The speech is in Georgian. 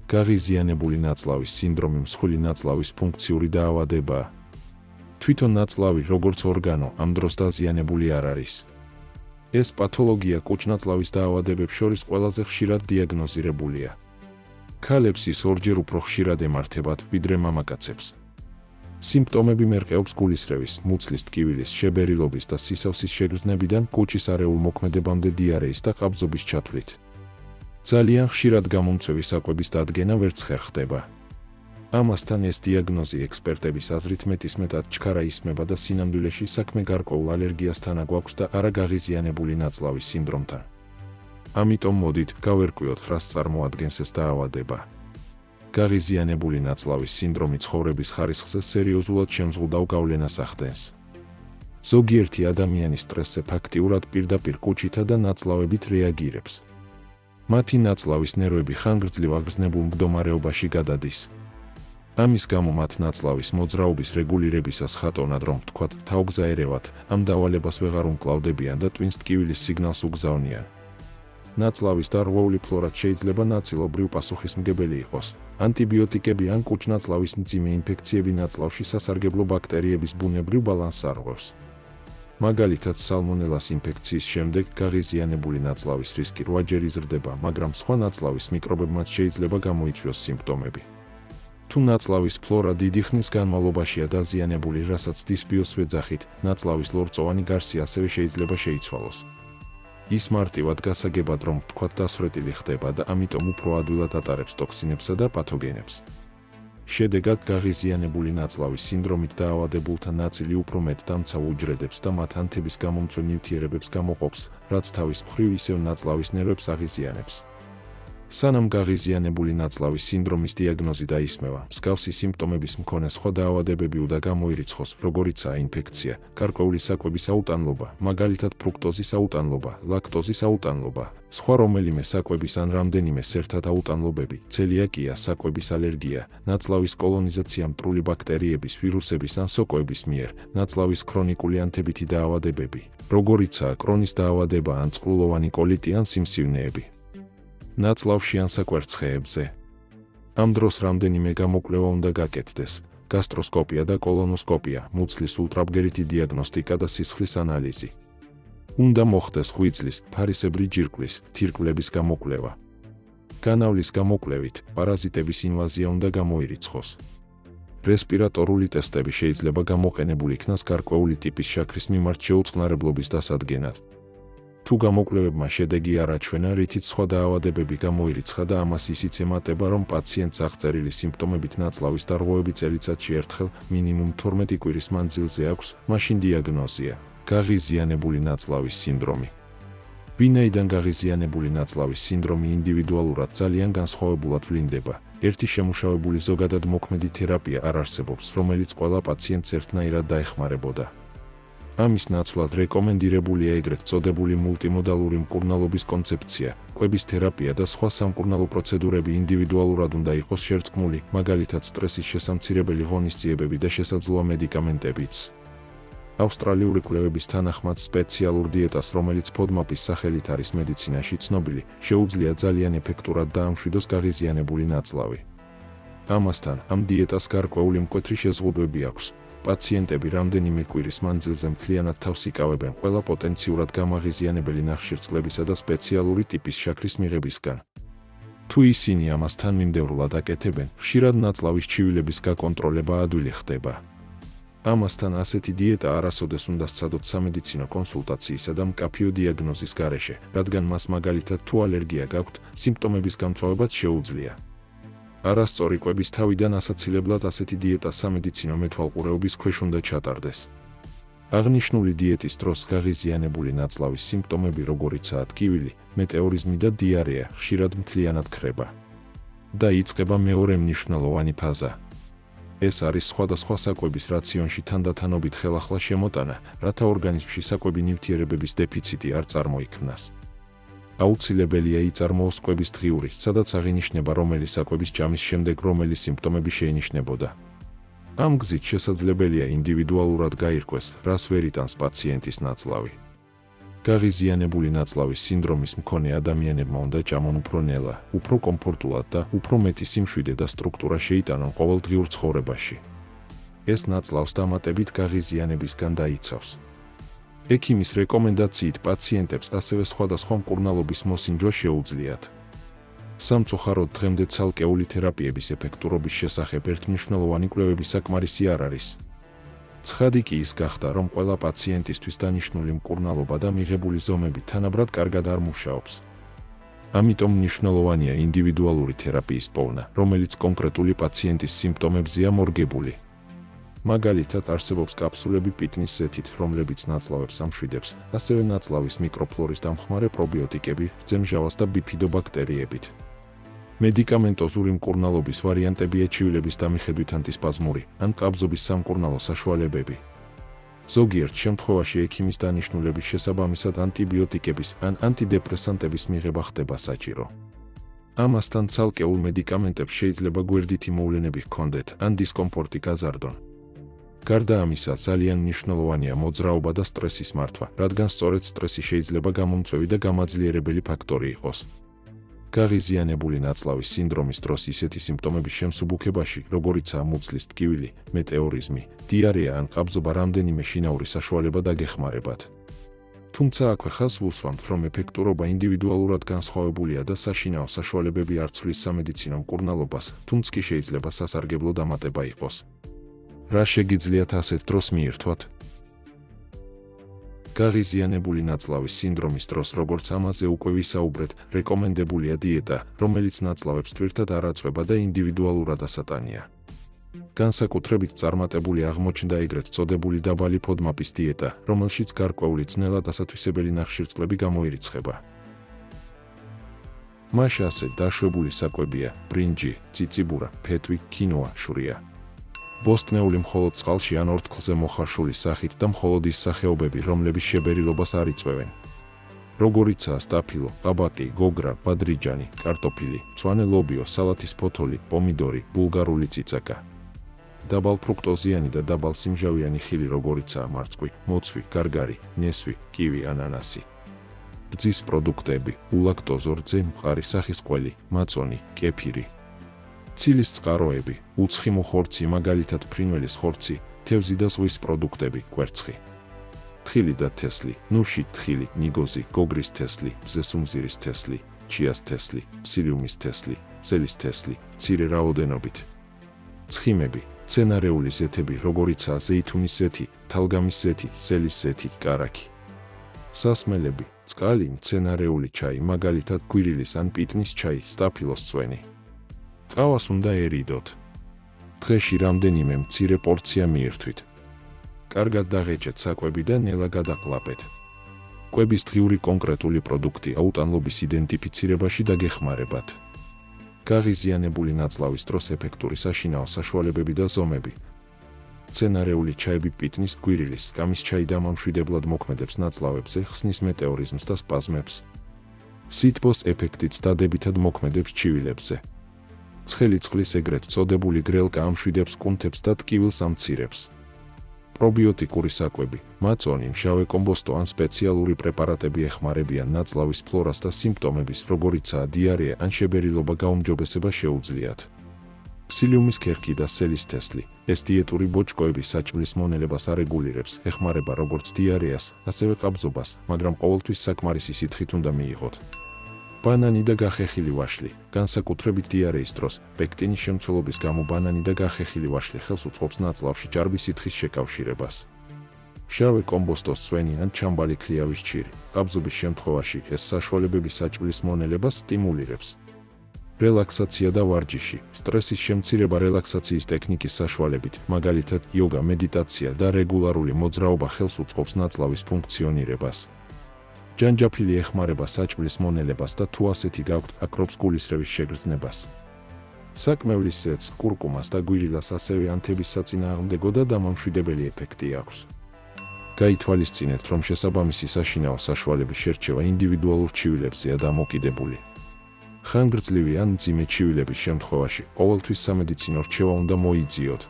გაღიზიანებული ნაწლავის სინდრომი მსხვილი ნაწლავის ფუნქციური დაავადებაა. თვითონ ნაწლავი, როგორც ორგანო, ამ დროს დაზიანებული არ არის. ეს პათოლოგია კუჭ-ნაწლავის დაავადებებს შორის ყველაზე ხშირად დიაგნოზირებულია. ქალებს ის ორჯერ უფრო ხშირად ემართებათ, ვიდრე მამაკაცებს. სიმპტომები მერყეობს გულისრევის, მუცლის, ტკივილის, შებერილობის და სისავსის შეგრძნებიდან კუჭის არეულ მოქმედებამდე დიარეის და ყაბზობის ჩათვლით. ძალიან ხშირად გამომწვევი საკვების დადგენა ვერც ხერ ხდება. ამასთან ეს დიაგნოზი ექსპერტების აზრით მეტისმეტად ჩქარა ისმება და სინამდვილეში საქმე გარკვეულ ალერგიასთან აგვაქვს და არა გაღიზიანებული ნაწლავის სინდრომთან. ამიტომ მოდით გავერკვიოთ, რას წარმოადგენს ეს დაავადება. გაღიზიანებული ნაწლავის სინდრომი ცხოვრების ხარისხზე სერიოზულად შემზღუდავ გავლენას ახდენს. ზოგიერთი ადამიანის სტრესზე ფაქტიურად პირდაპირ კუჭითა და ნაწლავებით რეაგირებს. მათი ნაწლავის ნერვები ხანგრძლივ აგზნებულ მდგომარეობაში გადადის. ამის გამო მათ ნაწლავის მოძრაობის რეგულირებისას ხატოვნად რომ ვთქვათ, თავგზაერევათ, ამ დავალებას ვეღარ უმკლავდებიან და ტვინს ტკივილის სიგნალს უგზავნიან. ნაწლავის დარღვეული ფლორაც შეიძლება ნაწილობრივ პასუხისმგებელი იყოს. ანტიბიოტიკები ან კუჭ-ნაწლავის მძიმე ინფექციები ნაწლავში სასარგებლო ბაქტერიების ბუნებრივ ბალანსს არღვევს. მაგალითად, სალმონელას ინფექციის შემდეგ გაღიზიანებული ნაწლავის რისკი 8-ჯერ იზრდება, მაგრამ სხვა ნაწლავის მიკრობებმაც შეიძლება გამოიწვიოს სიმპტომები. თუ ნაწლავის ფლორა დიდი ხნის განმავლობაშია დაზიანებული, რასაც დისბიოს ვეძახით, ნაწლავის ლორწოვანი გარსი ასევე შეიძლება შეიცვალოს. ის მარტივად გასაგებად რომ ვთქვათ დასვრეტილი ხდება და ამიტომ უფრო ადვილად ატარებს ტოქსინებსა და პათოგენებს. შედეგად გაღიზიანებული ნაწლავის სინდრომით დაავადებულთა ნაწილი უფრო მეტ დამცავ უჯრედებს და მათ ანთების გამომწვევ ნივთიერებებს გამოყოფს, რაც თავის მხრივ ისევ ნაწლავის ნერვებს აღიზიანებს. სანამ გაღიზიანებული ნაწლავის სინდრომის დიაგნოზი დაისმევა, მსგავსი სიმპტომების მქონე სხვა დაავადებები უნდა გამოირიცხოს, როგორიცაა ინფექცია, გარკვეული საკვების აუტანლობა, მაგალითად ფრუქტოზის აუტანლობა, ლაქტოზის აუტანლობა, სხვა რომელიმე საკვების ან რამდენიმე სერთა აუტანლობები, ცელიაკია, საკვების ალერგია, ნაწლავის კოლონიზაცია მტრული ბაქტერიების, ვირუსების ან სოკოების მიერ, ნაწლავის ქრონიკული ანთებითი დაავადებები, როგორიცაა კრონის დაავადება ან წყლულოვანი კოლიტი ან სიმსივნეები. ნაწლავში ან საკვერცხეებზე. ამ დროს რამდენიმე გამოკვლევა უნდა გაკეთდეს: გასტროსკოპია და კოლონოსკოპია, მუცლის ულტრაბგერითი დიაგნოსტიკა და სისხლის ანალიზი. უნდა მოხდეს ღვიძლის, ფარისებრი ჯირკვლის, თირკვლების გამოკვლევა. განავლის გამოკვლევით პარაზიტების ინვაზია უნდა გამოირიცხოს. რესპირატორული ტესტები შეიძლება გამოყენებული იქნას გარკვეული ტიპის შაქრის მიმართ შეუწყნარებლობის დასადგენად. თუ გამოკვლევებმა შედეგი არ აჩვენა, რითიც სხვა დაავადებები გამოირიცხა და ამას ისიც ემატება, რომ პაციენტს აღწერილი სიმპტომებით ნაწლავის დარღვევები წელიწადში ერთხელ, მინიმუმ 12 კვირის მანძილზე აქვს, მაშინ დიაგნოზია: გაღიზიანებული ნაწლავის სინდრომი. ვინაიდან გაღიზიანებული ნაწლავის სინდრომი ინდივიდუალურად ძალიან განსხვავებულად ვლინდება, ერთი შემუშავებული ზოგადად მოქმედი თერაპია არ არსებობს, რომელიც ყველა პაციენტს ერთნაირად დაეხმარებოდა. ამის ნაცვლად რეკომენდირებულია ეგრეთ წოდებული მულტიმოდალური მკურნალობის კონცეფცია, კვების თერაპია და სხვა სამკურნალო პროცედურები ინდივიდუალურად უნდა იყოს შერწყმული, მაგალითად სტრესის შესამცირებელი ღონისძიებები და შესაძლოა მედიკამენტებიც. ავსტრალიური კვლევების თანახმად სპეციალურ დიეტას, რომელიც ფოდმაპის სახელით არის მედიცინაში ცნობილი, შეუძლია ძალიან ეფექტურად დაამშვიდოს გაღიზიანებული ნაწლავი. ამასთან, ამ დიეტას გარკვეული მკვეთრი შეზღუდვები აქვს. პაციენტები რამდენიმე კვირის მანძილზე მთლიანად თავს იკავებენ ყველა პოტენციურად გამაღიზიანებელი ნახშირწყლებისა და სპეციალური ტიპის შაქრის მიღებისგან. თუ ისინი ამასთან მიმდევრულად აკეთებენ, ხშირად ნაწლავის ჩივილების გაკონტროლება ადვილი ხდება. ამასთან ასეთი დიეტა არასოდეს უნდა სცადოთ სამედიცინო კონსულტაციისა და მკაფიო დიაგნოზის გარეშე, რადგან მას მაგალითად თუ ალერგია გაქვთ, სიმპტომების გამწვავებაც შეუძლია. არასწორი კვების თავიდან ასაცილებლად ასეთი დიეტა სამედიცინო მეთვალყურეობის ქვეშ უნდა ჩატარდეს. აღნიშნული დიეტის დროს გაღიზიანებული ნაწლავის სიმპტომები, როგორიცაა ტკივილი, მეტეორიზმი და დიარეა, ხშირად მთლიანად ქრება. და იწყება მეორე მნიშვნელოვანი ფაზა. ეს არის სხვადასხვა საკვების რაციონში თანდათანობით ხელახლა შემოტანა, რათა ორგანიზმში საკვები ნივთიერებების დეფიციტი არ წარმოიქმნას. აუცილებელია იწარმოოს კვების დღიური, სადაც აღინიშნება რომელი საკვების ჭამის შემდეგ რომელი სიმპტომები შეინიშნებოდა. ამ გზით შესაძლებელია ინდივიდუალურად გაირკვეს, რას ვერ იტანს პაციენტის ნაწლავი. გაღიზიანებული ნაწლავის სინდრომის მქონე ადამიანებმა უნდა ჭამონ უფრო ნელა, უფრო კომფორტულად და უფრო მეტი სიმშვიდე და სტრუქტურა შეიტანონ ყოველდღიურ ცხოვრებაში. ეს ნაწლავს დამატებით გაღიზიანებისგან დაიცავს. ექიმის რეკომენდაციით პაციენტებს ასევე სხვადასხვა მკურნალობის მოსინჯვა შეუძლიათ. სამწუხაროდ დღემდე ცალკეული თერაპიების ეფექტურობის შესახებ ერთმნიშვნელოვანი კვლევები საკმარისი არ არის. ცხადი კი ის გახდა, რომ ყველა პაციენტისთვის დანიშნული მკურნალობა და მიღებული ზომები თანაბრად კარგად არ მუშაობს. ამიტომ მნიშვნელოვანია ინდივიდუალური თერაპიის პოვნა, რომელიც კონკრეტული პაციენტის სიმპტომებზეა მორგებული. მაგალითად, არსებობს კაფსულები პიტნის ზეთით, რომლებიც ნაწლავებს ამშვიდებს, ასევე ნაწლავის მიკროფლორის დამხმარე პრობიოტიკები, ძემჟავას და ბიფიდობაქტერიებით. მედიკამენტოზური მკურნალობის ვარიანტებია ჩივილების დამიხედვით ანტისპაზმური ან კაბზობის სამკურნალო საშუალებები. ზოგიერთ შემთხვევაში ექიმის დანიშნულების შესაბამისად ანტიბიოტიკების ან ანტიდეპრესანტების მიღება ხდება საჭირო. ამასთან ცალკეულ მედიკამენტებს შეიძლება გვერდითი მოვლენები ჰქონდეთ ან დისკომფორტი გაზარდონ. გარდა ამისა, ძალიან მნიშვნელოვანია მოძრაობა და სტრესის მართვა, რადგან სწორედ სტრესი შეიძლება გამომწვევი და გამაძლიერებელი ფაქტორი იყოს. გაღიზიანებული ნაწლავის სინდრომის დროს ისეთი სიმპტომების შემსუბუქებაში, როგორიცაა მუცლის ტკივილი, მეტეორიზმი, დიარეა ან ყაბზობა რამდენიმე შინაური საშუალება დაგეხმარებათ. თუმცა აქვე ხაზს ვუსვამთ, რომ ეფექტურობა ინდივიდუალურად განსხვავებულია და საშინაო საშუალებები არ ცვლის სამედიცინო მკურნალობას, თუმც კი შეიძლება სასარგებლო დამატება იყოს. რა შეგიძლიათ ასეთ დროს მიირთვათ? გაღიზიანებული ნაწლავის სინდრომის დროს, როგორც ამაზე უკვე ვისაუბრეთ, რეკომენდებულია დიეტა, რომელიც ნაწლავებს თვირთად არ აწვება და ინდივიდუალურად ასატანია. განსაკუთრებით წარმატებული აღმოჩნდა ეგრეთ წოდებული დაბალი ფოდმაპის დიეტა, რომელშიც გარკვეული ძნელად ასათვისებელი ნახშირწყლები გამოირიცხება. მაშ ასე დაშვებული საკვებია: ბრინჯი, ციციბურა, ფეტვი, კინოა, შვრია. ბოსტნეული მხოლოდ წყალში ან ორთქლზე მოხარშული სახით და მხოლოდ ის სახეობები, რომლების შებერილობას არ იწვევენ. როგორიცაა სტაფილო, ყაბაკი, გოგრა, ბადრიჯანი, კარტოფილი, მწვანე ლობიო, სალათის ფოთოლი, პომიდორი, ბულგარული ციცაკა. დაბალფრუქტოზიანი და დაბალსიმჟავიანი ხილი, როგორიცაა მარწყვი, მოცვი, გარგარი, ნესვი, კივი, ანანასი. რძის პროდუქტები, ულაქტოზო რძე, მყარი სახის ყველი, მაწონი, კეფირი. ცილის წყაროები, უცხიმო ხორცი, მაგალითად ფრინველის ხორცი, თევზი და ზღვის პროდუქტები, კვერცხი. თხილი და თესლი, ნუში, თხილი, ნიგოზი, გოგრის თესლი, ბზესუმზირის თესლი, ჩიას თესლი, psyllium-ის თესლი, სელის თესლი, მცირე რაოდენობით. ცხიმები, მცენარეული ზეთები, როგორიცაა ზეითუნის ზეთი, თალგამის ზეთი, სელის ზეთი, კარაქი. სასმელები, წყალი, მცენარეული ჩაი, მაგალითად გვირილის ან პიტნის ჩაი, სტაფილოს წვენი. ყავას უნდა ერიდოთ. დღეში რამდენიმე მცირე პორცია მიირთვით. კარგად დაღეჭეთ საკვები და ნელა გადაყლაპეთ. კვების დღიური კონკრეტული პროდუქტი აუტანლობის იდენტიფიცირებაში დაგეხმარებათ. გაღიზიანებული ნაწლავის დროს ეფექტური საშინაო საშუალებები და ზომები. მცენარეული ჩაები პიტნის, გვირილის, კამის ჩაი დამამშვიდებლად მოქმედებს ნაწლავებზე, ხსნის მეტეორიზმს და სპაზმებს. სითბოს ეფექტიც დადებითად მოქმედებს ჩივილებზე. ცხელი წყლის ეგრეთ წოდებული გრელკა ამშვიდებს კუნთებს და ტკივილს ამცირებს. პრობიოტიკური საკვები, მაწონი, მჟავე კომბოსტო ან სპეციალური პრეპარატები ეხმარებიან ნაწლავის ფლორას და სიმპტომების, როგორიცაა დიარეა ან შებერილობა გაუმჯობესება შეუძლიათ. psyllium-ის ქერქი და სელის თესლი. ეს დიეტური ბოჭკოები საჭმლის მონელებას არეგულირებს, ეხმარება როგორც დიარეას, ასევე ყაბზობას, მაგრამ ყოველთვის საკმარისი სითხით უნდა მიიღოთ. ბანანი და გახეხილი ვაშლი. განსაკუთრებით დიარეის დროს, პექტინის შემცველობის გამო ბანანი და გახეხილი ვაშლი ხელს უწყობს ნაწლავში ჭარბი სითხის შეკავშირებას. მჟავე კომბოსტოს წვენი ან ჩამბალი ქლიავის ჭირი. ყაბზობის შემთხვევაში ეს საშუალებები საჭმლის მონელებას სტიმულირებს. რელაქსაცია და ვარჯიში. სტრესის შემცირება რელაქსაციის ტექნიკის საშუალებით, მაგალითად იოგა, მედიტაცია და რეგულარული მოძრაობა ხელს უწყობს ნაწლავის ფუნქციონირებას. ჯანჯაფილი ეხმარება საჭმლის მონელებას და თუ ასეთი გაქვთ, აკრობს გულისრევის შეგრძნებას. საკმევლის ზეთს, კურკუმას და გვირილას ასევე ანთების საწინააღმდეგო და დამამშვიდებელი ეფექტი აქვს. გაითვალისწინეთ, რომ შესაბამისი საშინაო საშუალების შერჩევა ინდივიდუალურ ჩივილებზეა დამოკიდებული. ხანგრძლივი ან მძიმე ჩივილების შემთხვევაში ყოველთვის სამედიცინო რჩევა უნდა მოიძიოთ.